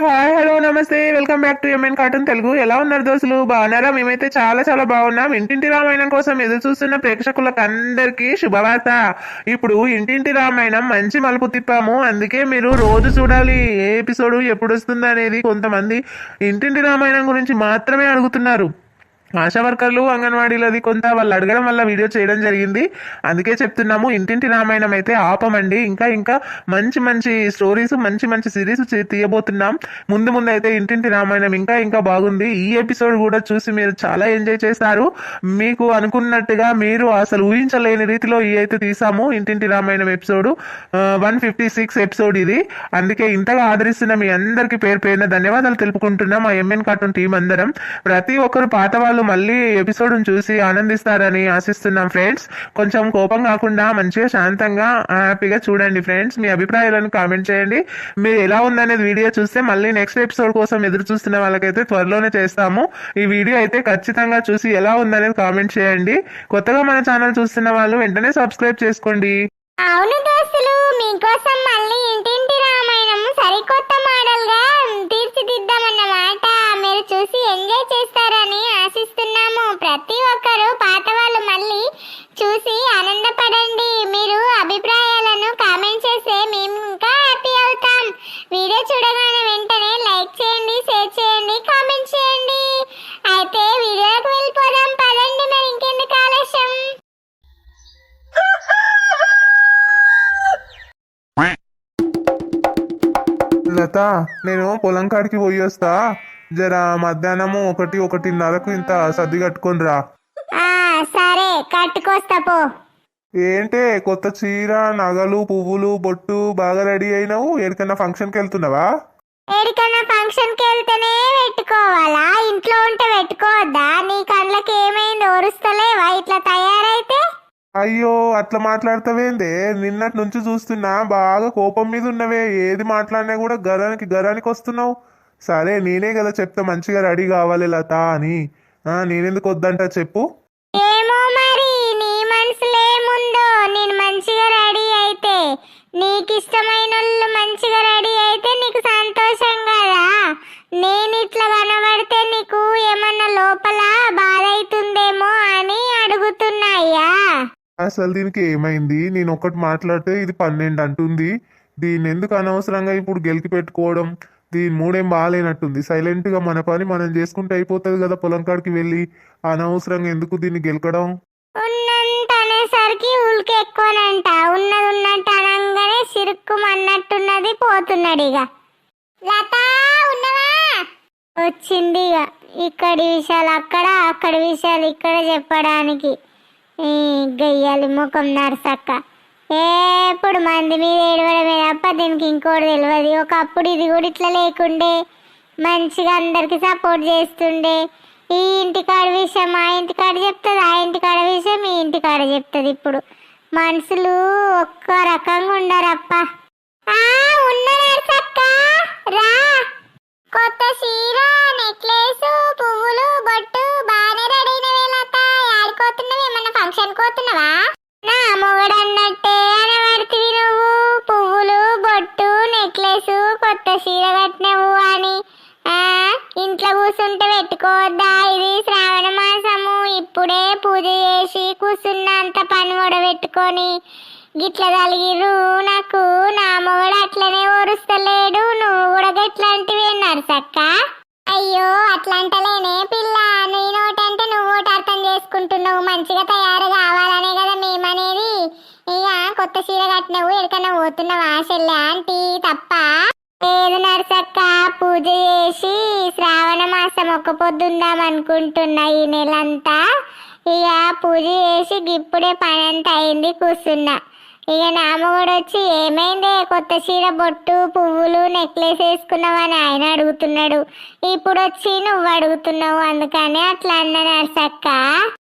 Hi hello నమస్తే welcome back to MN cartoon Telugu. ఎలా ఉన్నారు దోస్తులు? బాగున్నారా? మేమైతే చాలా చాలా బాగున్నాం. ఇంటింటి రామాయణం కోసం ఎదురు చూస్తున్న ప్రేక్షకులకు అందరికీ శుభవార్త. ఇప్పుడు ఇంటింటి రామాయణం మంచి మలుపు తిప్పాము. అందుకే మీరు రోజు చూడాలి ఏ ఎపిసోడ్ ఎప్పుడు వస్తుంది అనేది. కొంతమంది ఇంటింటి రామాయణం గురించి మాత్రమే అడుగుతున్నారు. ఆశా వర్కర్లు అంగన్వాడీలది కొంత వాళ్ళు అడగడం వల్ల వీడియో చేయడం జరిగింది. అందుకే చెప్తున్నాము, ఇంటింటి రామాయణం అయితే ఆపమండి. ఇంకా ఇంకా మంచి మంచి స్టోరీస్, మంచి మంచి సిరీస్ తీయబోతున్నాం. ముందు ముందు అయితే ఇంటింటి రామాయణం ఇంకా ఇంకా బాగుంది. ఈ ఎపిసోడ్ కూడా చూసి మీరు చాలా ఎంజాయ్ చేస్తారు. మీకు అనుకున్నట్టుగా మీరు అసలు ఊహించలేని రీతిలో ఈ అయితే తీసాము ఇంటింటి రామాయణం ఎపిసోడ్ 156 ఎపిసోడ్ ఇది. అందుకే ఇంతగా ఆదరిస్తున్న మీ అందరికి పేరు పేరున ధన్యవాదాలు తెలుపుకుంటున్నాం. మా ఎంఎన్ కార్టూన్ టీం అందరం ప్రతి ఒక్కరు పాత వాళ్ళు మళ్ళీ ఎపిసోడ్ చూసి ఆనందిస్తారని ఆశిస్తున్నాం ఫ్రెండ్స్. కొంచెం కోపం కాకుండా మంచిగా శాంతంగా హ్యాపీగా చూడండి ఫ్రెండ్స్. మీ అభిప్రాయాలను కామెంట్ చేయండి. మీరు ఎలా ఉందనేది వీడియో చూస్తే మళ్ళీ నెక్స్ట్ ఎపిసోడ్ కోసం ఎదురు చూస్తున్న వాళ్ళకైతే త్వరలోనే చేస్తాము. ఈ వీడియో అయితే ఖచ్చితంగా చూసి ఎలా ఉందనేది కామెంట్ చేయండి. కొత్తగా మన ఛానల్ చూస్తున్న వాళ్ళు వెంటనే సబ్స్క్రైబ్ చేసుకోండి. అవును దోస్తులు, మీకోసం మళ్ళీ ఇంటింటి రామాయణం సరికొత్త మోడల్ గా తీర్చిదిద్దామన్నమాట. మీరు చూసి ఎంజాయ్ చేస్తారని ఆశిస్తున్నాము. ప్రతి ఒక్కరు పాత వాళ్ళు మళ్ళీ చూసి ఆనందపడండి. మీరు అభిప్రాయాలను కామెంట్ చేస్తే మేము ఇంకా హ్యాపీ అవుతాం. వీడియో చూడగానే వెంటనే లైక్ చేయండి, షేర్ చేయండి, కామెంట్ చేయండి. అయితే వీడియోకి వెళ్ళిపోదాం పదండి. మరి ఇంకెందుకు ఆలస్యం? లత, నేను పొలం కాడికి పోయి వస్తా. జర మధ్యాహ్నము 1-1:30కు ఇంత సర్ది కట్టుకొని రా. సరే, కట్టుకొస్తా పో. ఏంటే కొత్త చీర, నగలు, పువ్వులు, బొట్టు బాగా రెడీ అయినావు? ఎక్కడికన్నా ఫంక్షన్కి వెళ్తున్నావా? ఎక్కడికన్నా ఫంక్షన్కి వెళ్తేనే పెట్టుకోవాలా? ఇంట్లో ఉంటే పెట్టుకోవద్దా? నీ కళ్ళకి ఏమైంది? ఓరుస్తలేవా ఇట్లా తయారైతే? అయ్యో, అట్లా మాట్లాడతావేందే? నిన్నటి నుంచి చూస్తున్నా బాగా కోపం మీద ఉన్నవే. ఏది మాట్లాడినా కూడా గరానికి వస్తున్నావు. సరే, నేనే కదా చెప్తా మంచిగా రెడీ కావాలి లత అని. నేనెందుకు వద్దంటా చెప్పు. ఏమో మరి నీ మనసులో ఏముందో. నేను మంచిగా రెడీ అయితే, నీకు ఇష్టమైన వాళ్ళు మంచిగా రెడీ అయితే నీకు సంతోషం కదా. నేను ఇట్లా కనబడితే నీకు ఏమన్నా లోపల బాధ అవుతుందేమో అని అడుగుతున్నాయ్యా. అసలు దీనికి ఏమైంది? నేను ఒకటి మాట్లాడితే ఇది 12 అంటుంది. దీన్ని ఎందుకు అనవసరంగా ఇప్పుడు గెలికి పెట్టుకోవడం? దీని మూడేం బాగాలేనట్టుంది. సైలెంట్గా మన పని మనం చేసుకుంటే అయిపోతుంది కదా పొలం కాడికి వెళ్ళి. అనవసరంగా ఎందుకు దీన్ని గెలకడం? ఉన్నంత అనేసరికి ఉల్కి ఎక్కువనంట. ఉన్నది ఉన్నట్టు అనగానే సిరుక్కు అన్నట్టున్నది పోతున్నాడు. ఇక లత ఉన్నవా? వచ్చింది. ఇక ఇక్కడి విషయాలు అక్కడ, అక్కడి విషయాలు ఇక్కడ చెప్పడానికి. గయ్యాలి ముఖం నరసక్క ఎప్పుడు మంది మీద ఏడవడమే తప్ప దీనికి ఇంకోటి తెలియదు. ఒకప్పుడు ఇది కూడా ఇట్లా లేకుండే, మంచిగా అందరికి సపోర్ట్ చేస్తుండే. ఈ ఇంటికాడ విషయం ఆ ఇంటికాడ చెప్తుంది, ఆ ఇంటికాడ విషయం ఈ ఇంటికాడ చెప్తుంది. ఇప్పుడు మనుషులు ఒక్క రకంగా ఉండరప్ప. ఉన్న నరసక్క రా. కొత్త చీర, నెక్లెస్, పువ్వులు, బొట్టు బాగానే రెడీ అయినవే లత. ఆడుకోతున్నావు? ఏమన్నా ఫంక్షన్ కోతున్నావా? నా మొగడు అన్నట్టే అనబడుతుంది నువ్వు. పువ్వులు, బొట్టు, నెక్లెస్, కొత్త చీర కట్టినవు అని ఇంట్లో కూర్చుంటే పెట్టుకోవద్దా? ఇది శ్రావణ మాసము. ఇప్పుడే పూజ చేసి కూర్చున్నంత పని కూడా పెట్టుకొని గిట్ల తలిగిర్రు. నాకు నా మొగడు అట్లనే ఓరుస్తలేడు. నువ్వు కూడా గట్లాంటివి నరసక్క. అయ్యో, అట్లంటలేనే పిల్ల. నీ నోటంటే నువ్వు ఒకటి అర్థం చేసుకుంటున్నావు. మంచిగా తయారు కావాలనే కదా మేమనేది. ఇక కొత్త చీర కట్టినవు, ఎక్కడన్నా పోతున్నావా చెల్లె ఆంటీ? తప్ప లేదు నరసక్క. పూజ చేసి శ్రావణ మాసం ఒక్క పొద్దుందాం అనుకుంటున్నా ఈ నెలంతా. ఇక పూజ చేసి ఇప్పుడే పని అంతా అయింది, కూర్చున్నా. ఇక నామగడు వచ్చి ఏమైందే కొత్త చీర, బొట్టు, పువ్వులు, నెక్లెస్ వేసుకున్నావని ఆయన అడుగుతున్నాడు. ఇప్పుడు వచ్చి నువ్వు అడుగుతున్నావు, అందుకని అట్లా అన్న నర్సక్క.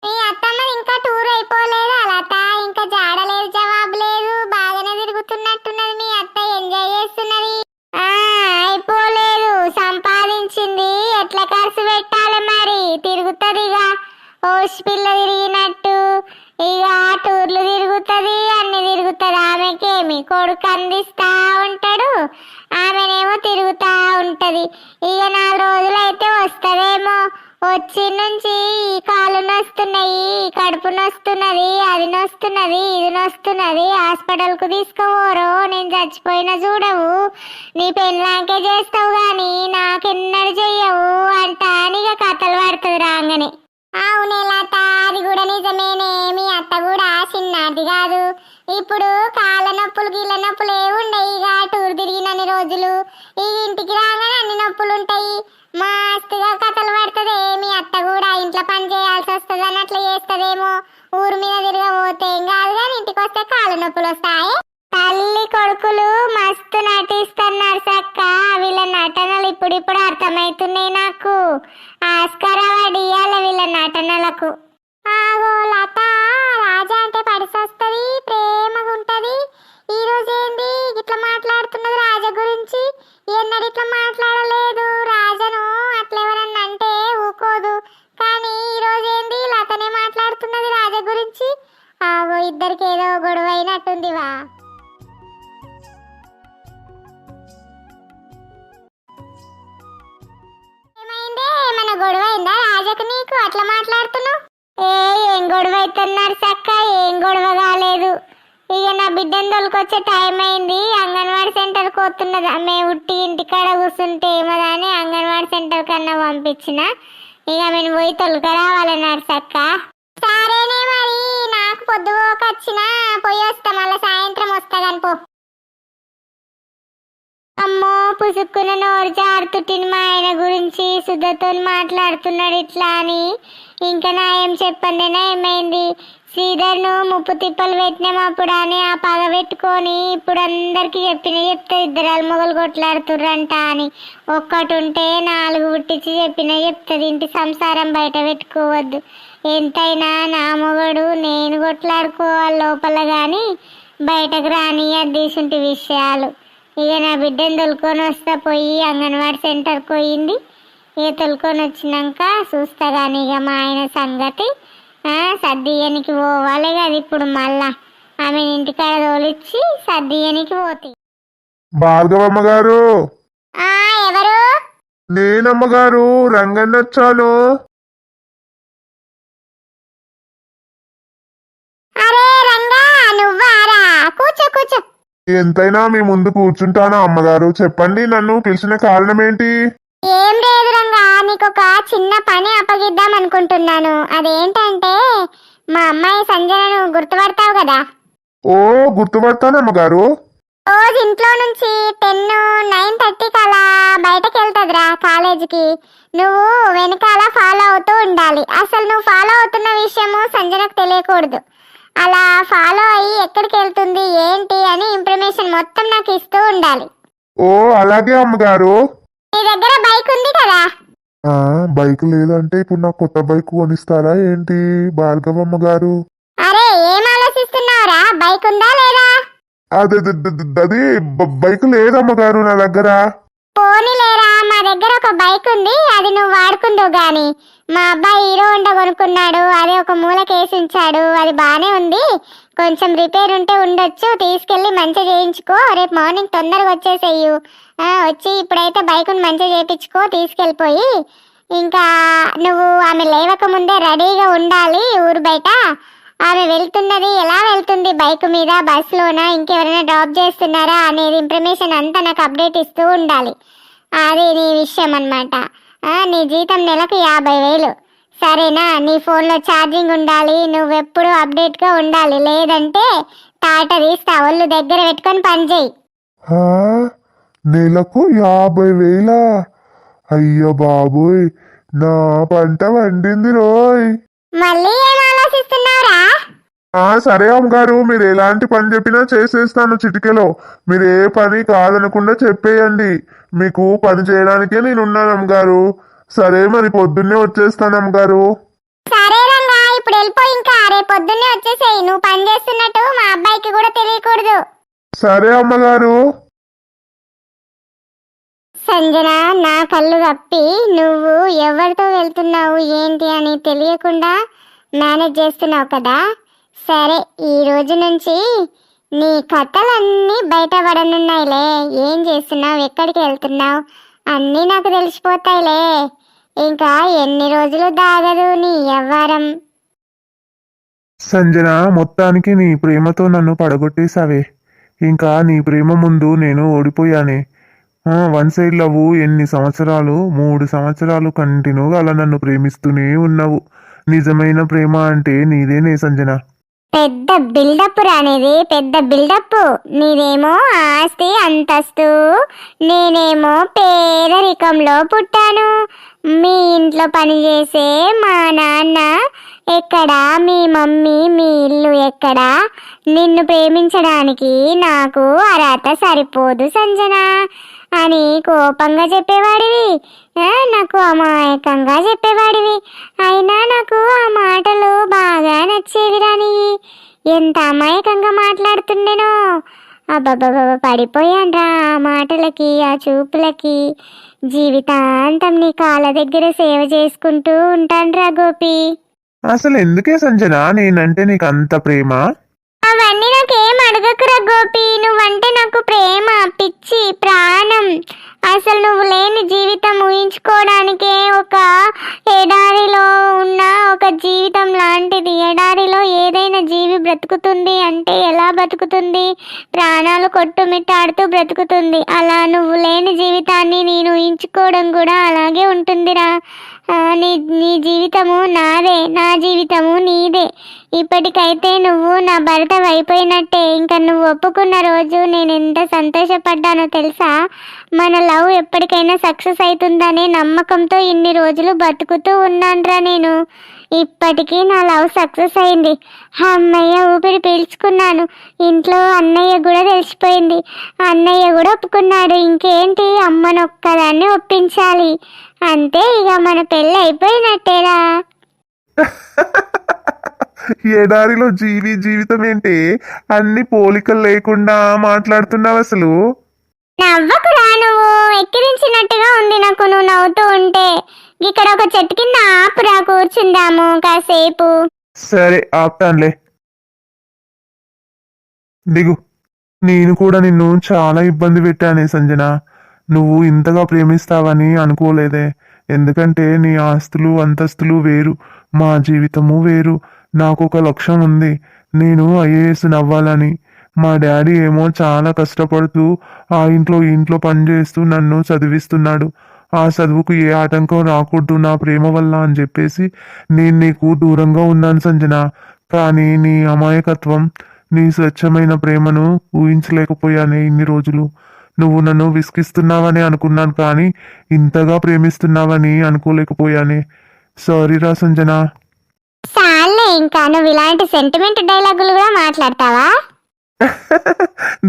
మీ అత్తమ్మ ఇంకా టూర్ అయిపోలేదు లత? ఇంకా జాడలేదు, జవాబు లేదు. బాగానే తిరుగుతున్నట్టున్నది మీ అత్త. ఎంజాయ్ చేస్తున్నది. అయిపోలేదు, సంపాదించింది ఎట్లా ఖర్చు పెట్టాలి మరి? తిరుగుతుంది ఇక ఓసి పిల్ల తిరిగినట్టు. ఇక టూర్లు తిరుగుతుంది, అన్ని తిరుగుతుంది. ఆమెకేమి కొడుకు అందిస్తా ఉంటాడు, ఆమెనేమో తిరుగుతా ఉంటది. ఇక 4 రోజులు అయితే వస్తుందేమో. వచ్చి నుంచి ఈ కాళ్ళు నొస్తున్నాయి, కడుపు నొస్తున్నది, అది నొస్తున్నది, ఇది నొస్తున్నది, హాస్పిటల్కు తీసుకుపోరు, నేను చచ్చిపోయినా చూడవు, నీ పెళ్ళాంకే చేస్తావు గాని నాకెన్నడు చెయ్యవు అంట అని ఇక కథలు పడుతుంది రాగానే. అవునే లత, అది కూడా నిజమేనే. మీ అత్త కూడా చిన్నది కాదు. ఇప్పుడు కాళ్ళ నొప్పులు గీళ్ళ నొప్పులు ఏముండయి. ఇక టూర్ తిరిగినన్ని రోజులు ఈ ఇంటికి రాగానే అన్ని నొప్పులు ఉంటాయి. మస్తుగా కథలు పడుతుంది. మీ అత్త కూడా ఇంట్లో పని చేయాల్సి వస్తుంది అని అట్లా చేస్తుందేమో. ఊరు మీద తిరగబోతే ఏం కాదు కానీ ఇంటికి వస్తే కాళ్ళ నొప్పులు వస్తాయి. తల్లి కొడుకులు మస్తు నటిస్తున్నారు సక్క. వీళ్ళ నటనలు ఇప్పుడిప్పుడు అర్థమవుతున్నాయి నాకు. ఆస్కార్ అవార్డు ఇయ్యాలి వీళ్ళ నటనలకు. ఆగో లత, రాజా అంటే పడిసొస్తుంది, ప్రేమగా ఉంటది. ఈ రోజు ఏంది ఇట్లా మాట్లాడుతున్నది రాజా గురించి? ఎన్నడూ ఇట్లా మాట్లాడలేదు. రాజను అట్లా ఎవరన్నా అంటే ఊకోదు, కానీ ఈ రోజు ఏంది లతనే మాట్లాడుతున్నది రాజా గురించి. ఆగో ఇద్దరికి ఏదో గొడవ అయినట్టుందివా. ఏమైందే, ఏమైనా గొడవ అయిందా రాజాకు నీకు? అట్లా మాట్లాడుతున్నావు. ఏం గొడవ అవుతున్నారు సక్క? ఏం గొడవ కాలేదు. ఇక నా బిడ్డను తొలకొచ్చే టైం అయింది. అంగన్వాడీ సెంటర్కి వస్తున్నది. ఆమె ఉట్టి ఇంటికాడ కూర్చుంటే ఏమదని అంగన్వాడీ సెంటర్ కన్నా పంపించిన. ఇక ఆమెను పోయి తొలక రావాలన్నారు సక్క. సరేనే మరి, నాకు పొద్దుపోకొచ్చిన పోయి వస్తా, మళ్ళీ సాయంత్రం వస్తా కానీ పో. అమ్మో, పుసుక్కున నోరు జారుతుట్టిన మా ఆయన గురించి సుధతో మాట్లాడుతున్నాడు ఇట్లా అని. ఇంకా నా ఏం చెప్పండినా ఏమైంది? శ్రీధర్ను ముప్పు తిప్పలు పెట్టినాం అప్పుడు అని ఆ పగ పెట్టుకొని ఇప్పుడు అందరికి చెప్తే ఇద్దరు మొగలు కొట్లాడుతుర్రంట అని. ఒక్కటి ఉంటే 4 పుట్టించి చెప్తుంది, ఇంటి సంసారం బయట పెట్టుకోవద్దు, ఎంతైనా నా మొగడు నేను కొట్లాడుకోవాలి లోపల కానీ బయటకు రాని అద్దీసుంటి విషయాలు. ఇక నా బిడ్డను తొలుకొని వస్తా, పోయి అంగన్వాడీ సెంటర్కి పోయింది. ఇక తొలుకొని వచ్చినాక చూస్తా కానీ ఇక మా ఆయన సంగతి. సర్దియ్యనికి పోవాలి కదా ఇప్పుడు. మళ్ళా ఆమె ఇంటికాడ తోలిచ్చి సర్దియ్యనికి పోతే. భార్గవమ్మ గారు. ఎవరు? నేనమ్మగారు, రంగన్న వచ్చాను. అరే రంగా, నువ్వారా? కూర్చో కూర్చో. ఎంతైనా మీ ముందు కూర్చుంటానా అమ్మగారు? చెప్పండి, నన్ను పిలిచిన కారణం ఏంటి? ఏం లేదు రంగా, నీకొక చిన్న పని అప్పగిద్దాం అనుకుంటున్నాను. అదేంటంటే మా అమ్మాయి సంజనను గుర్తుపడతావు కదా? ఓ, గుర్తుపడతానమ్మగారు. రోజు ఇంట్లో నుంచి 9:30కి అలా బయటకు వెళ్తుందిరా కాలేజీకి. నువ్వు వెనకాల ఫాలో అవుతూ ఉండాలి. అసలు నువ్వు ఫాలో అవుతున్న విషయము సంజనకు తెలియకూడదు. అలా ఫాలో అయ్యి ఎక్కడికి వెళ్తుంది ఏంటి అని ఇన్ఫర్మేషన్ మొత్తం నాకు ఇస్తూ ఉండాలి. ఓ అలాగే అమ్మగారు. నీ దగ్గర బైక్ ఉంది కదా? బైక్ లేదంటే ఇప్పుడు నాకు కొత్త బైక్ కొనిస్తారా ఏంటి భార్గవమ్మ గారు? అరే ఏం ఆలోచిస్తున్నావురా? బైక్ ఉందా లేదా? అది బైక్ లేదమ్మగారు నా దగ్గర. పోనీలేరా, మా దగ్గర ఒక బైక్ ఉంది, అది నువ్వు వాడుకుందో గాని. మా అబ్బాయి హీరో హోండా కొనుక్కున్నాడు, అదే ఒక మూలకేసి ఉంచాడు, అది బానే ఉంది. కొంచెం రిపేర్ ఉంటే ఉండొచ్చు, తీసుకెళ్లి మంచిగా చేయించుకో. రేపు మార్నింగ్ తొందరగా వచ్చేసేయు. వచ్చి ఇప్పుడైతే బైక్ను మంచిగా చేయించుకో తీసుకెళ్ళిపోయి. ఇంకా నువ్వు ఆమె లేవక ముందే రెడీగా ఉండాలి ఊరు బయట. ఆమె వెళ్తున్నది, ఎలా వెళ్తుంది, బైక్ మీద, బస్సులోనా, ఇంకెవరైనా డ్రాప్ చేస్తున్నారా అనేది ఇన్ఫర్మేషన్ అంతా నాకు అప్డేట్ ఇస్తూ ఉండాలి. అది నీ విషయం అన్నమాట. నీ జీతం నెలకు 50,000. సరేనా? నీ ఫోన్లో ఛార్జింగ్ ఉండాలి, నువ్వెప్పుడు అప్డేట్గా ఉండాలి, లేదంటే తాట తీస్తా. ఒళ్ళు దగ్గర పెట్టుకొని పని చేయి. నెలకు 50,000? అయ్యో బాబోయ్, నా పంట వండింది రోయ్. మళ్ళీ ఏం ఆలోచిస్తున్నావురా? సరే అమ్మగారు, మీరు ఎలాంటి పని చెప్పినా చేసేస్తాను చిటికెలో. మీరు ఏ పని కాదనకుండా చెప్పేయండి, మీకు పని చేయడానికే నేనున్నాను అమ్మగారు. సరే మరి పొద్దున్నే వచ్చేస్తాను అమ్మగారు. సరే రంగా, ఇప్పుడు వెళ్ళిపో. ఇంకా రేపు పొద్దున్నే వచ్చేసేయి. నువ్వు పని చేస్తున్నట్టు మా అబ్బాయికి కూడా తెలియకూడదు. సరే అమ్మగారు. సంజన, నా కళ్ళు కప్పి నువ్వు ఎవరితో వెళ్తున్నావు ఏంటి అని తెలియకుండా మేనేజ్ చేస్తున్నావు కదా. సరే, ఈ రోజు నుంచి నీ కథలన్నీ బయటపడనున్నాయిలే. ఏం చేస్తున్నావు, ఎక్కడికి వెళ్తున్నావు, అన్నీ నాకు తెలిసిపోతాయిలే. ఇంకా ఎన్ని రోజులు దాగదు నీ వ్యవహారం. సంజన, మొత్తానికి నీ ప్రేమతో నన్ను పడగొట్టేశావే. ఇంకా నీ ప్రేమ ముందు నేను ఓడిపోయానే. వన్ సైడ్ లవ్ ఎన్ని సంవత్సరాలు, 3 సంవత్సరాలు కంటిన్యూగా అలా నన్ను ప్రేమిస్తూనే ఉన్నావు. నిజమైన ప్రేమ అంటే నీదేనే సంజన. పెద్ద బిల్డప్ రానిది, పెద్ద బిల్డప్. నీదేమో ఆస్తి అంతస్తు, నేనేమో పేదరికంలో పుట్టాను. మీ ఇంట్లో పనిచేసే మా నాన్న ఎక్కడా, మీ మమ్మీ మీ ఇల్లు ఎక్కడా? నిన్ను ప్రేమించడానికి నాకు అర్హత సరిపోదు సంజన అని కోపంగా చెప్పేవాడివి. నాకు అమాయకంగా చెప్పేవాడివి. అయినా నాకు ఆ మాటలు బాగా నచ్చేవి రాని. ఎంత అమాయకంగా మాట్లాడుతుండేనో. అబ్బబ్బబ్బ, పడిపోయాన్రా ఆ మాటలకి, ఆ చూపులకి. జీవితాంతం నీ కాళ్ళ దగ్గర సేవ చేసుకుంటూ ఉంటాన్రా గోపి. అసలు ఎందుకే సంజన నేనంటే నీకు అంత ప్రేమ? అవన్నీ నాకేం అడగకురా గోపి. నువ్వంటే నాకు ప్రేమ, పిచ్చి, ప్రాణం. అసలు నువ్వు లేని జీవితం ఊహించుకోవడానికే ఒక ఎడారిలో ఉన్న ఒక జీవితం లాంటిది. ఎడారిలో ఏదైనా జీవి బ్రతుకుతుంది అంటే ఎలా బ్రతుకుతుంది? ప్రాణాలు కొట్టుమిట్టాడుతూ బ్రతుకుతుంది. అలా నువ్వు లేని జీవితాన్ని నేను ఊహించుకోవడం కూడా అలాగే ఉంటుందిరా. నీ నీ జీవితము నాదే, నా జీవితము నీదే. ఇప్పటికైతే నువ్వు నా భర్త అయిపోయినట్టే. ఇంకా నువ్వు ఒప్పుకున్న రోజు నేను ఎంత సంతోషపడ్డానో తెలుసా? మన లవ్ ఎప్పటికైనా సక్సెస్ అవుతుందనే నమ్మకంతో ఇన్ని రోజులు బతుకుతూ ఉన్నానురా నేను. ఇప్పటికీ నా లవ్ సక్సెస్ అయింది. అమ్మయ్య, ఊపిరి పీల్చుకున్నాను. ఇంట్లో అన్నయ్య కూడా తెలిసిపోయింది. అన్నయ్య కూడా ఒప్పుకున్నాడు. ఇంకేంటి, అమ్మనొక్కదాన్ని ఒప్పించాలి. అంతే, ఇక మన పెళ్ళి అయిపోయినట్టేరా. ఎడారిలో జీవితం ఏంటి? అన్ని పోలికలు లేకుండా మాట్లాడుతున్నావు అసలు. నవ్వకురా, నువ్వు ఎక్కిరించినట్టుగా ఉంది నాకు నువ్వు నవ్వుతూ ఉంటే. ఇక్కడ ఒక చెట్టు కింద ఆపురా, కూర్చుందాము కాసేపు. సరే, ఆపుతానులే. దిగు. నేను కూడా నిన్ను చాలా ఇబ్బంది పెట్టానే సంజన. నువ్వు ఇంతగా ప్రేమిస్తావని అనుకోలేదే. ఎందుకంటే నీ ఆస్తులు అంతస్తులు వేరు, మా జీవితము వేరు. నాకు ఒక లక్ష్యం ఉంది. నేను ఐఏఎస్ నవ్వాలని. మా డాడీ ఏమో చాలా కష్టపడుతూ ఆ ఇంట్లో ఈ ఇంట్లో పనిచేస్తూ నన్ను చదివిస్తున్నాడు. ఆ చదువుకు ఏ ఆటంకం రాకూడదు నా ప్రేమ వల్ల అని చెప్పేసి నేను నీకు దూరంగా ఉన్నాను సంజన. కానీ నీ అమాయకత్వం, నీ స్వచ్ఛమైన ప్రేమను ఊహించలేకపోయానే ఇన్ని రోజులు. నువ్వు నన్ను విసిగిస్తున్నావని అనుకున్నాను, కానీ ఇంతగా ప్రేమిస్తున్నావని అనుకోలేకపోయానే. సారీరా సంజన. చాలే, ఇంకా నువ్వు ఇలాంటి సెంటిమెంట్ డైలాగులు కూడా మాట్లాడతావా?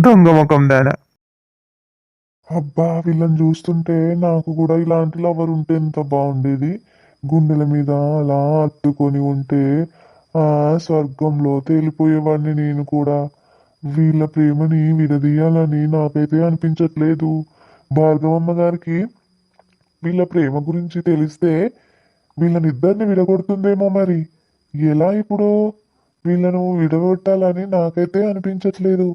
దొంగ ముఖం దానా. అబ్బా, వీళ్ళని చూస్తుంటే నాకు కూడా ఇలాంటి లవర్ ఉంటే ఎంత బాగుండేది. గుండెల మీద అలా అత్తుకొని ఉంటే ఆ స్వర్గంలో తేలిపోయేవాడిని నేను కూడా. వీళ్ళ ప్రేమని విడదీయాలని నాకైతే అనిపించట్లేదు. భార్గవమ్మ గారికి వీళ్ళ ప్రేమ గురించి తెలిస్తే వీళ్ళనిద్దరిని విడగొడుతుందేమో. మరి ఎలా ఇప్పుడు వీళ్ళను విడగొట్టాలని నాకైతే అనిపించట్లేదు.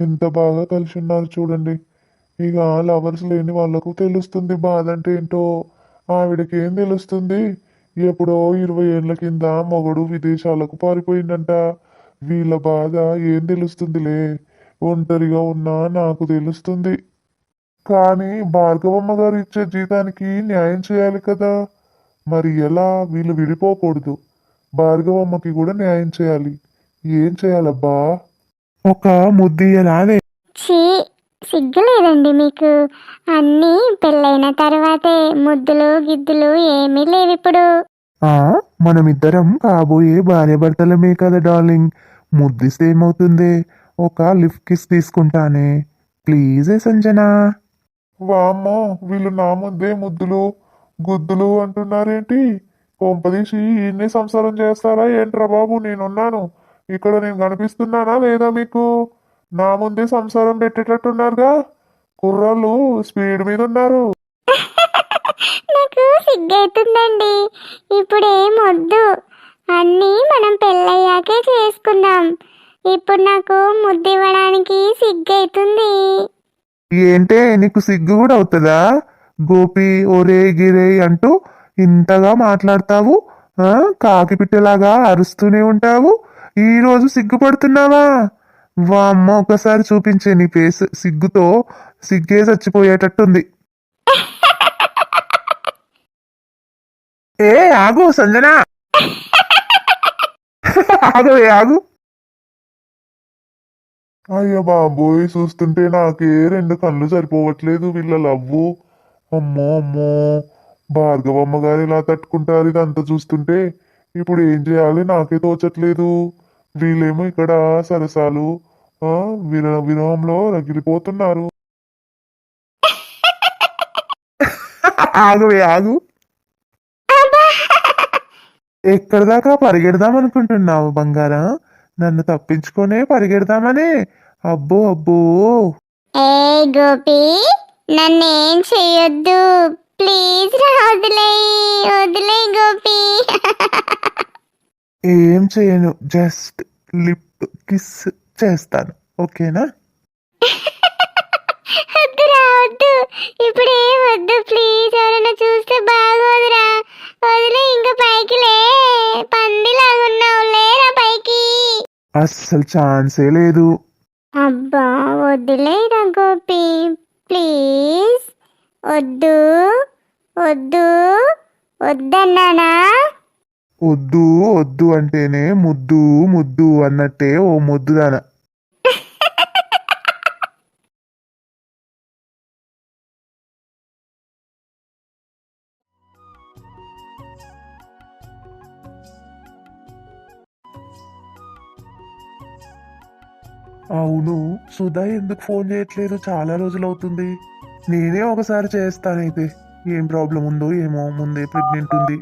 ఎంత బాగా కలిసి ఉన్నారు చూడండి. ఇక లవర్స్ లేని వాళ్ళకు తెలుస్తుంది బాధ అంటే ఏంటో. ఆవిడకి ఏం తెలుస్తుంది? ఎప్పుడో 20 ఏళ్ల కింద మొగడు విదేశాలకు పారిపోయిందంట. వీళ్ళ బాధ ఏం తెలుస్తుందిలే. ఒంటరిగా ఉన్నా నాకు తెలుస్తుంది. కానీ భార్గవమ్మ గారు ఇచ్చే జీతానికి న్యాయం చేయాలి కదా. మరి ఎలా? వీళ్ళు విడిపోకూడదు. భార్గవమ్మకి కూడా న్యాయం చేయాలి. ఏం చేయాలబ్బా? ఒక ముద్దియలాదే. ఛీ, సిగ్గులేదండి మీకు? అన్నీ పెళ్ళైన తర్వాతే. ముద్దులు గిద్దులు ఏమీ లేవిప్పుడు. మనమిద్దరం కాబోయే భార్యాభర్తలమే కదా డార్లింగ్. ముద్దిస్తే ఏమవుతుంది? ఒక లిఫ్ట్ కిస్ తీసుకుంటానే. ప్లీజ్ సంజనా. వామ్మో, వీళ్ళు నా ముందే ముద్దులు గుద్దులు అంటున్నారేంటి? కొంపదీసి ఈయన్ని సంసారం చేస్తారా ఏంట్రా బాబు? నేనున్నాను ఇక్కడ. నేను కనిపిస్తున్నానా లేదా మీకు? నా ముందే సంసారం పెట్టేటట్టున్నారుగా. కుర్రాళ్ళు స్పీడ్ మీద ఉన్నారు. నాకు సిగ్గైతుందండి. ఇప్పుడేం వద్దు, అన్నీ మనం పెళ్ళయ్యాకే చేసుకుందాం. ఇప్పుడు నాకు ముద్దివ్వడానికి సిగ్గైతుంది. ఏంటే, నీకు సిగ్గు కూడా అవుతుందా? గోపి ఒరే గిరే అంటూ ఇంతగా మాట్లాడతావు. కాకి పిట్టలాగా అరుస్తూనే ఉంటావు. ఈ రోజు సిగ్గుపడుతున్నావా? వామ్మ, ఒకసారి చూపించే నీ ఫేస్. సిగ్గుతో సిగ్గే చచ్చిపోయేటట్టుంది. ఏ ఆగు సంజన. ఆగవే ఆగు. అయ్య బాబోయ్, చూస్తుంటే నాకే రెండు కళ్ళు సరిపోవట్లేదు వీళ్ళ లవ్వు. అమ్మో అమ్మో, భార్గవమ్మ గారు ఇలా తట్టుకుంటారు ఇదంతా చూస్తుంటే. ఇప్పుడు ఏం చేయాలి నాకే తోచట్లేదు. వీళ్ళేమో ఇక్కడ సరసాలు విరహంలో రగిలిపోతున్నారు. ఆగువే ఆగు. ఎక్కడి దాకా పరిగెడదాం అనుకుంటున్నావు బంగారం? నన్ను తప్పించుకొనే పరిగెడదామనే? అబ్బో అబ్బో. ఏ గోపి, నన్నేం చెయ్యొద్దు ప్లీజ్ రా, వదిలేయ్ గోపి. ఏం చేయను, జస్ట్ లిప్ కిస్ చేస్తాను, ఓకేనా? వద్దురా వద్దు, ఇప్పుడు ఏం వద్దు ప్లీజ్. ఎవరైనా చూస్తే బాగోదురా, వదిలే. ఇంకా పైకి లే, పందిలాగున్నావు, లేరా పైకి. అస్సలు ఛాన్సే లేదు. అబ్బా వద్దులేరా గోపి ప్లీజ్. వద్దు వద్దు వద్దన్నానా? వద్దు వద్దు అంటేనే ముద్దు ముద్దు అన్నట్టే ఓ ముద్దుదాన. అవును, సుధా ఎందుకు ఫోన్ చేయట్లేదు? చాలా రోజులు అవుతుంది. నేనే ఒకసారి చేస్తానైతే. ఏం ప్రాబ్లం ఉందో ఏమో, ముందే ప్రెగ్నెంట్ ఉంది.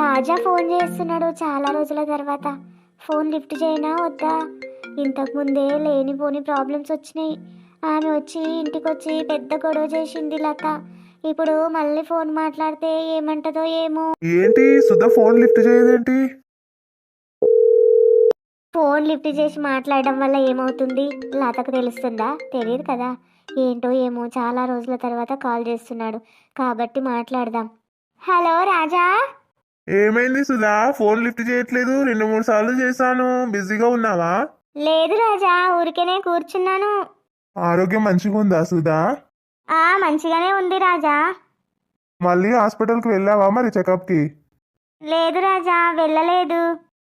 రాజా ఫోన్ చేస్తున్నాడు చాలా రోజుల తర్వాత. ఫోన్ లిఫ్ట్ చేయనా వద్దా? ఇంతకుముందే లేనిపోని ప్రాబ్లమ్స్ వచ్చినాయి. ఆమె వచ్చి ఇంటికి వచ్చి పెద్ద గొడవ చేసింది లత. ఇప్పుడు మళ్ళీ ఫోన్ మాట్లాడితే ఏమంటదో ఏమో. ఏంటి సుధా ఫోన్ లిఫ్ట్ చేయదేంటి? ఫోన్ లిఫ్ట్ చేసి మాట్లాడడం వల్ల ఏమవుతుంది? లతకు తెలుస్తుందా? తెలియదు కదా. ఏంటో ఏమో, చాలా రోజుల తర్వాత కాల్ చేస్తున్నాడు కాబట్టి మాట్లాడదాం. హలో రాజా. ఏమైంది సుధా, ఫోన్ లిఫ్ట్ చేయట్లేదు? 2-3 సార్లు చేశాను. బిజీగా ఉన్నావా? లేదు రాజా, ఊరికేనే కూర్చున్నాను. ఆరోగ్యం మంచిగా ఉందా సుధా? మంచిగానే ఉంది రాజా. మళ్ళీ హాస్పిటల్కి వెళ్ళావా మరి చెకప్కి? లేదు రాజా, వెళ్ళలేదు.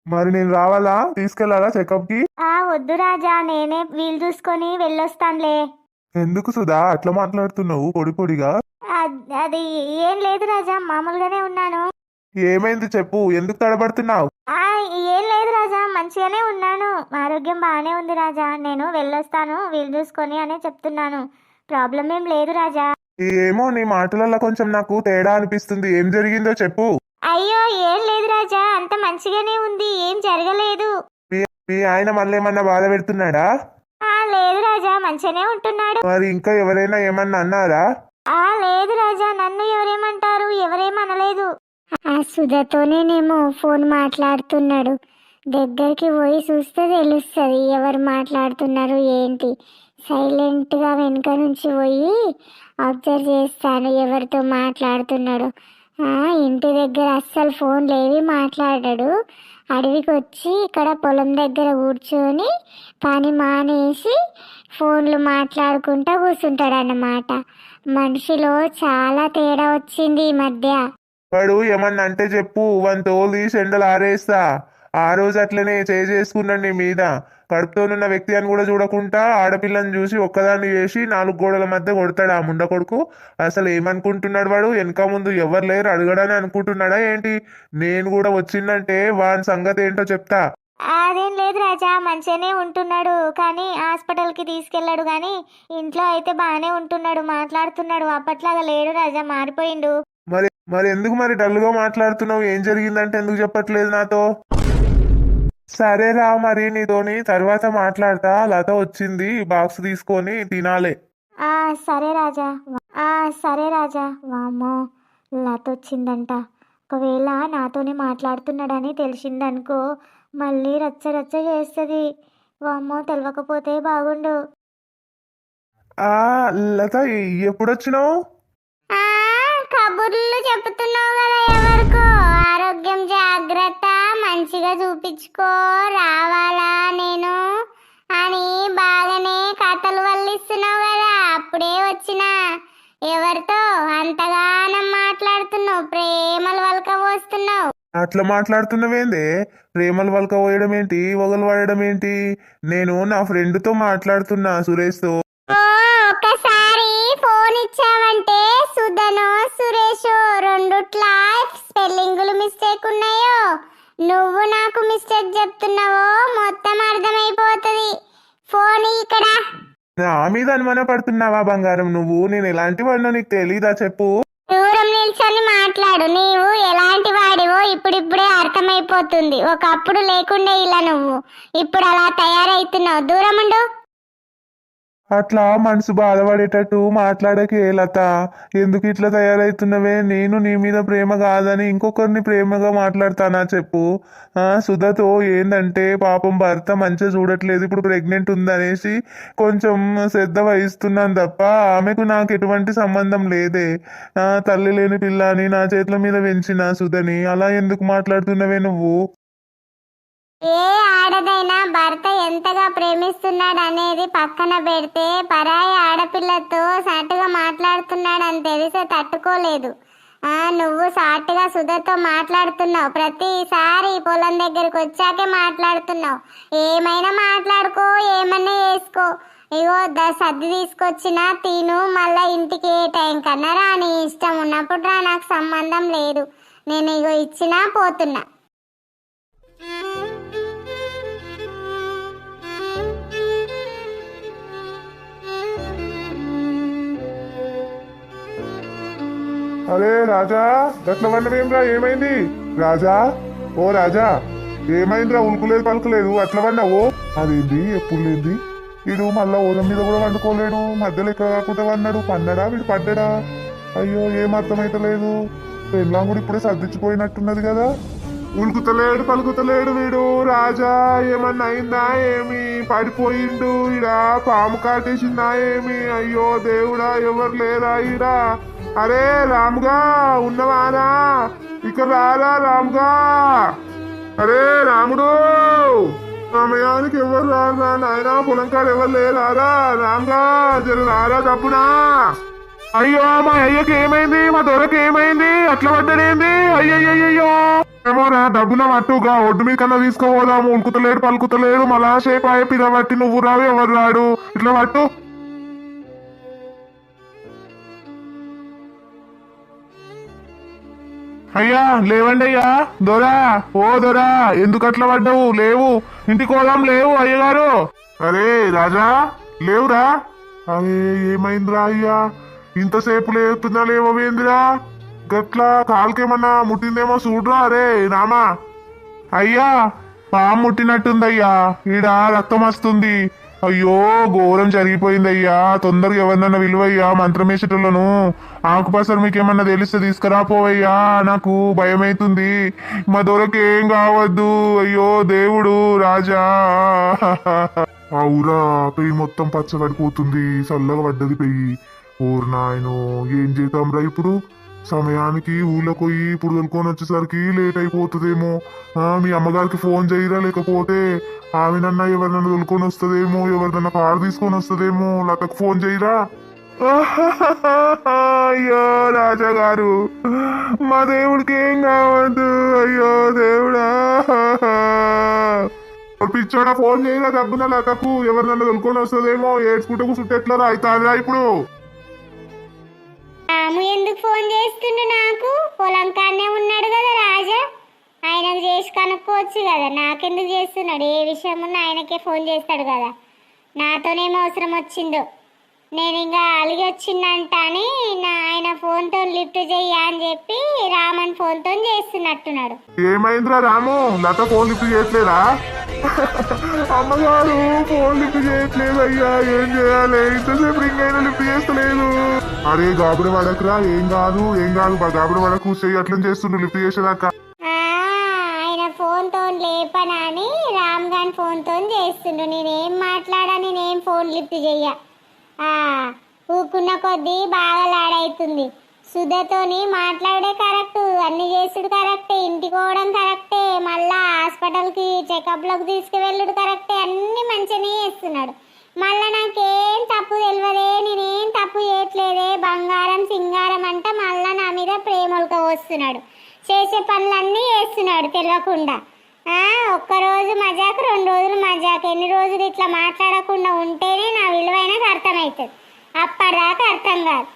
మరి నేను రావాలా, తీసుకెళ్లాలా చెకప్కి? వద్దు రాజా, నేనే వీలు చూసుకొని వెళ్ళొస్తానులే. ఎందుకు సుధా అట్లా మాట్లాడుతున్నావు పొడి పొడిగా? అది ఏం లేదు రాజా, మామూలుగానే ఉన్నాను. ఏమైంది చెప్పు, ఎందుకు తడబడుతున్నావు? ఏం లేదు రాజా, మంచిగానే ఉన్నాను. ఆరోగ్యం బాగానే ఉంది రాజా. నేను వెళ్ళొస్తాను వీలు చూసుకొని అనే చెప్తున్నాను. ప్రాబ్లం ఏం లేదు రాజా. ఏమో నీ మాటలలో కొంచెం నాకు తేడా అనిపిస్తుంది. ఏం జరిగిందో చెప్పు. అయ్యో ఏం లేదు రాజా, అంత మంచిగానే ఉంది, ఏం జరగలేదు. మీ ఆయన మళ్ళీ ఏమన్నా బాధ పెడుతున్నాడా? లేదు రాజా, మంచిగానే ఉంటున్నాడు. మరి ఇంకా ఎవరైనా ఏమన్నా అన్నారా? లేదు రాజా, నన్ను ఎవరేమంటారు, ఎవరేమనలేదు. సుధతోనేనేమో ఫోన్ మాట్లాడుతున్నాడు. దగ్గరికి పోయి చూస్తే తెలుస్తుంది ఎవరు మాట్లాడుతున్నారు ఏంటి. సైలెంట్గా వెనుక నుంచి పోయి అబ్జర్వ్ చేస్తాను ఎవరితో మాట్లాడుతున్నాడు. ఇంటి దగ్గర అస్సలు ఫోన్లు ఏవి మాట్లాడాడు. అడవికి వచ్చి ఇక్కడ పొలం దగ్గర కూర్చొని పని మానేసి ఫోన్లు మాట్లాడుకుంటూ కూర్చుంటాడు అన్నమాట. మనిషిలో చాలా తేడా వచ్చింది ఈ మధ్య. వాడు ఏమన్నా అంటే చెప్పు, వన్ తోలి సెండలు ఆరేస్తా. ఆ రోజు అట్లనే చేసుకున్నాడు నీ మీద. కడుపుతోనున్న వ్యక్తి అని కూడా చూడకుండా ఆడపిల్లని చూసి ఒక్కదాన్ని చేసి 4 గోడల మధ్య కొడతాడు ఆ ముండ కొడుకు. అసలు ఏమనుకుంటున్నాడు వాడు? వెనక ముందు ఎవరు లేరు అడగడని అనుకుంటున్నాడా ఏంటి? నేను కూడా వచ్చిందంటే వాని సంగతి ఏంటో చెప్తా. అదేం లేదు రాజా, మంచిగానే ఉంటున్నాడు. కానీ హాస్పిటల్కి తీసుకెళ్ళాడు. కానీ ఇంట్లో అయితే బాగానే ఉంటున్నాడు, మాట్లాడుతున్నాడు. అప్పట్లాగా లేడు రాజా, మారిపోయిండు. మరి ఎందుకు మరి డల్గా మాట్లాడుతున్నావు? ఏం జరిగిందంటే ఎందుకు చెప్పట్లేదు నాతో? సరేరా, మరి నీతోని తర్వాత మాట్లాడతా. లత వచ్చింది, బాక్స్ తీసుకొని తినాలే. ఆ సరే రాజా ఆ సరే రాజా. వామ్మో, లత వచ్చిందంట. ఒకవేళ నాతోనే మాట్లాడుతున్నాడని తెలిసిందనుకో, మళ్ళీ రచ్చ రచ్చ చేస్తుంది. వామ్మో, తెలియకపోతే బాగుండు. ఆ లత, ఎప్పుడొచ్చినావు? ఆ కబుర్లు చెప్తున్నావు కదా ఎవరికో. ఆరోగ్యం జాగ్రత్త, మంచిగా చూపించుకో, రావాలా నేను అని బాగానే కథలు వల్లిస్తున్నావు కదా. అప్పుడే వచ్చినా. ఎవరితో అంతగానం మాట్లాడుతున్నావు? ప్రేమలు వలకబోస్తున్నావు. అట్లా మాట్లాడుతున్నవేందే? ప్రేమలు వలక పోయడం ఏంటి, వగలు పడడం ఏంటి? నేను నా ఫ్రెండ్తో మాట్లాడుతున్నా, సురేష్తో. ఓ, ఒక్కసారి ఫోన్ ఇచ్చావంటే సుధనో సురేషో రెండుట్లా స్పెల్లింగులు మిస్టేక్ ఉన్నాయో, నువ్వు నాకు మిస్టేక్ చెప్తున్నావో మొత్తం అర్థమైపోతుంది. ఫోన్ ఇక్కడ. నా మీద అనుమాన పడుతున్నావా బంగారం నువ్వు? నేను ఎలాంటి వాడినో నీకు తెలీదా చెప్పు? దూరం నిల్చొని మాట్లాడు. నీవు ఎలాంటి వాడివో ఇప్పుడిప్పుడే అర్థమైపోతుంది. ఒకప్పుడు లేకుండే ఇలా నువ్వు, ఇప్పుడు అలా తయారైతున్నావు. దూరం ఉండు. అట్లా మనసు బాధపడేటట్టు మాట్లాడకే లత. ఎందుకు ఇట్లా తయారైతున్నవే? నేను నీ మీద ప్రేమ కాదని ఇంకొకరిని ప్రేమగా మాట్లాడతానా చెప్పు? సుధతో ఏందంటే పాపం భర్త మంచిగా చూడట్లేదు, ఇప్పుడు ప్రెగ్నెంట్ ఉందనేసి కొంచెం శ్రద్ధ వహిస్తున్నాను తప్ప ఆమెకు నాకు ఎటువంటి సంబంధం లేదే. తల్లి లేని పిల్ల అని నా చేతుల మీద పెంచిన సుధని అలా ఎందుకు మాట్లాడుతున్నవే నువ్వు? ఏ ఆడదైనా భర్త ఎంతగా ప్రేమిస్తున్నాడు అనేది పక్కన పెడితే, పరాయి ఆడపిల్లతో సాటుగా మాట్లాడుతున్నాడని తెలిసే తట్టుకోలేదు. నువ్వు సాటుగా సుధతో మాట్లాడుతున్నావు. ప్రతిసారి పొలం దగ్గరికి వచ్చాకే మాట్లాడుతున్నావు. ఏమైనా మాట్లాడుకో, ఏమన్నా వేసుకో. ఇగో సర్ది తీసుకొచ్చినా తిను, మళ్ళా ఇంటికి ఏ టైం కన్నా రా. నీ ఇష్టం ఉన్నప్పుడు రా, నాకు సంబంధం లేదు. నేను ఇగో ఇచ్చినా పోతున్నా. అరే రాజా, గట్ల వన్నవేంరా? ఏమైంది రాజా? ఓ రాజా, ఏమైందిరా? ఉలుకులేదు పలుకులేదు, అట్లా వన్నావు? అదేంది ఎప్పుడు లేంది? వీడు మళ్ళా ఓలం మీద కూడా వండుకోలేడు. మధ్యలో ఎక్కడ కాకుండా వన్నాడు. పన్నడా వీడు పడ్డా? అయ్యో, ఏం అర్థమైతలేదు. పెళ్ళాం కూడా ఇప్పుడే సర్దిచ్చిపోయినట్టున్నది కదా. ఉలుకుతలేడు పలుకుతలేడు వీడు. రాజా, ఏమన్నా అయిందా ఏమి? పడిపోయిండు ఈడ? పాము కాటేసిందా ఏమి? అయ్యో దేవుడా, ఎవరు లేరా ఈడ? అరే రాముగా, ఉన్నవారా? ఇక రారా రాముగా. అరే రాముడు, సమయానికి ఎవరు రారా నాయనా? పొలం కాడ ఎవరు లేరారా? రాముగా, జర రారా తప్పునా. అయ్యో, మా అయ్యకి ఏమైంది? మా దొరకి ఏమైంది? అట్లా పడ్డడేంది? అయ్యయ్యో ఏమోరా, డబ్బున మట్టుగా ఒడ్డు మీద కన్నా తీసుకోపోదాము. ఉలుకుతలేడు పలుకుతలేడు, మళ్ళా షేప్ అయ్యే పిల్ల బట్టి నువ్వు రావు, ఎవరు రాడు. ఇట్లా పట్టు. అయ్యా లేవండి అయ్యా. దొరా, ఓ దొరా, ఎందుకు అట్లా పడ్డావు? లేవు, ఇంటికి పోదాం. లేవు అయ్యగారు. అరే రాజా, లేవురా. అరే ఏమైందిరా అయ్యా? ఇంతసేపు లేపుతున్నా లేవేందిరా? గట్లా కాలుకేమన్నా ముట్టిందేమో చూడరా. అరే రామా. అయ్యా, పాము ముట్టినట్టుందయ్యా. ఈడ రక్తం వస్తుంది. అయ్యో, ఘోరం జరిగిపోయిందయ్యా. తొందరగా ఎవరినన్నా విలువయ్యా, మంత్రమేసేటోళ్ళను. ఆకుపసరు మీకేమన్నా తెలిస్తే తీసుకురాపోవయ్యా, నాకు భయమైతుంది. మా దొరకి ఏం కావద్దు. అయ్యో దేవుడు. రాజా. అవురా, పెయ్యి మొత్తం పచ్చబడిపోతుంది. చల్లగా పడ్డది పెయ్యి. ఓర్ నాయనో, ఏం చేద్దాంరా ఇప్పుడు? సమయానికి ఊళ్ళోకి పోయి ఇప్పుడు తొలుకొని వచ్చేసరికి లేట్ అయిపోతుందేమో. మీ అమ్మగారికి ఫోన్ చేయరా, లేకపోతే ఆమెనన్నా ఎవరినన్నా తొలుకొని వస్తుందేమో, ఎవరినన్నా కారు తీసుకొని వస్తుందేమో. లతకు ఫోన్ చేయరా. అయ్యో రాజా గారు, మా దేవుడికి ఏం కావద్దు. అయ్యో దేవుడా. పిచ్చోడా, ఫోన్ చేయరా డబ్బున లతకు, ఎవరినన్నా తొలుకొని వస్తుందేమో. ఏడ్చుకుంటూ కూర్చుంటే ఎట్లా అవుతాదిరా ఇప్పుడు? రాము ఎందుకు ఫోన్ చేస్తుండు నాకు? పొలం కాడనే ఉన్నాడు కదా రాజా. ఆయనకు చేసి కనుక్కోవచ్చు కదా. నాకెందుకు చేస్తున్నాడు? ఏ విషయం ఉన్నా ఆయనకే ఫోన్ చేస్తాడు కదా. నాతోనేమో అవసరం వచ్చిందో. నేను ఇంకా అలిగి వచ్చిందంట అని ఆయన ఫోన్తో లిఫ్ట్ చెయ్య అని చెప్పి రామన్ ఫోన్తో చేస్తున్నట్టున్నాడు. ఏమైందిరా రాము, లత ఫోన్ లిఫ్ట్ చేయట్లేదా? అమ్మగారు ఫోన్ లిఫ్ట్ చేయట్లేదు అయ్యా, ఏం చేయాలి? ఇంతసేపు రింగ్ అయినా లిఫ్ట్ చేస్తలేదు. అరే గాబరి పడకురా, ఏం కాదు గాబరి పడకు, చెయ్యి అట్లా చేస్తుండు లిఫ్ట్ చేసేదాకా. ఆయన ఫోన్తో లేపనని రామ్ గాన్ ఫోన్తో చేస్తుండు. నేనేం మాట్లాడా, నేనేం ఫోన్ లిఫ్ట్ చెయ్య. ఊకున్న కొద్దీ బాగా లాడైతుంది. సుధతోని మాట్లాడే కరెక్ట్, అన్ని చేసుడు కరెక్టే, ఇంటికి పోవడం కరెక్టే, మళ్ళా హాస్పిటల్కి చెకప్లకు తీసుకువెళ్ళుడు కరెక్టే, అన్ని మంచిగానే చేస్తున్నాడు. మళ్ళా నాకేం తప్పు తెలియదే, నేనేం తప్పు చేయట్లేదే, బంగారం సింగారం అంట మళ్ళా నా మీద ప్రేమలుక వస్తున్నాడు. చేసే పనులన్నీ చేస్తున్నాడు తెలియకుండా. ఒక్కరోజు మజాకు, 2 రోజులు మజాకు, ఎన్ని రోజులు ఇట్లా మాట్లాడకుండా ఉంటేనే నా విలువైనకు అర్థమవుతుంది. అప్పటిదాకా అర్థం కాదు.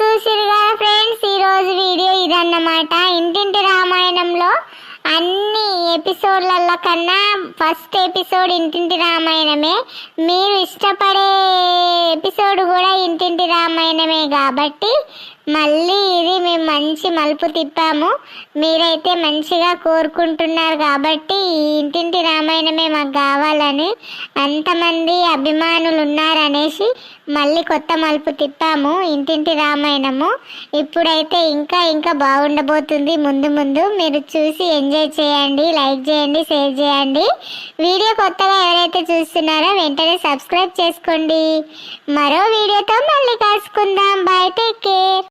చూసిరుగా ఫ్రెండ్స్, ఈరోజు వీడియో ఇదన్నమాట. ఇంటింటి రామాయణంలో అన్ని ఎపిసోడ్ల కన్నా ఫస్ట్ ఎపిసోడ్ ఇంటింటి రామాయణమే. మీరు ఇష్టపడే ఎపిసోడ్ కూడా ఇంటింటి రామాయణమే కాబట్టి మళ్ళీ ఇది మేము మంచి మలుపు తిప్పాము. మీరైతే మంచిగా కోరుకుంటున్నారు కాబట్టి ఈ ఇంటింటి రామాయణమే మాకు కావాలని అంతమంది అభిమానులు ఉన్నారనేసి మళ్ళీ కొత్త మలుపు తిప్పాము ఇంటింటి రామాయణము. ఇప్పుడైతే ఇంకా ఇంకా బాగుండబోతుంది. ముందు ముందు మీరు చూసి ఎంజాయ్ చేయండి, లైక్ చేయండి, షేర్ చేయండి. వీడియో కొత్తగా ఎవరైతే చూస్తున్నారో వెంటనే సబ్స్క్రైబ్ చేసుకోండి. మరో వీడియోతో మళ్ళీ కలుసుకుందాం. By, take care.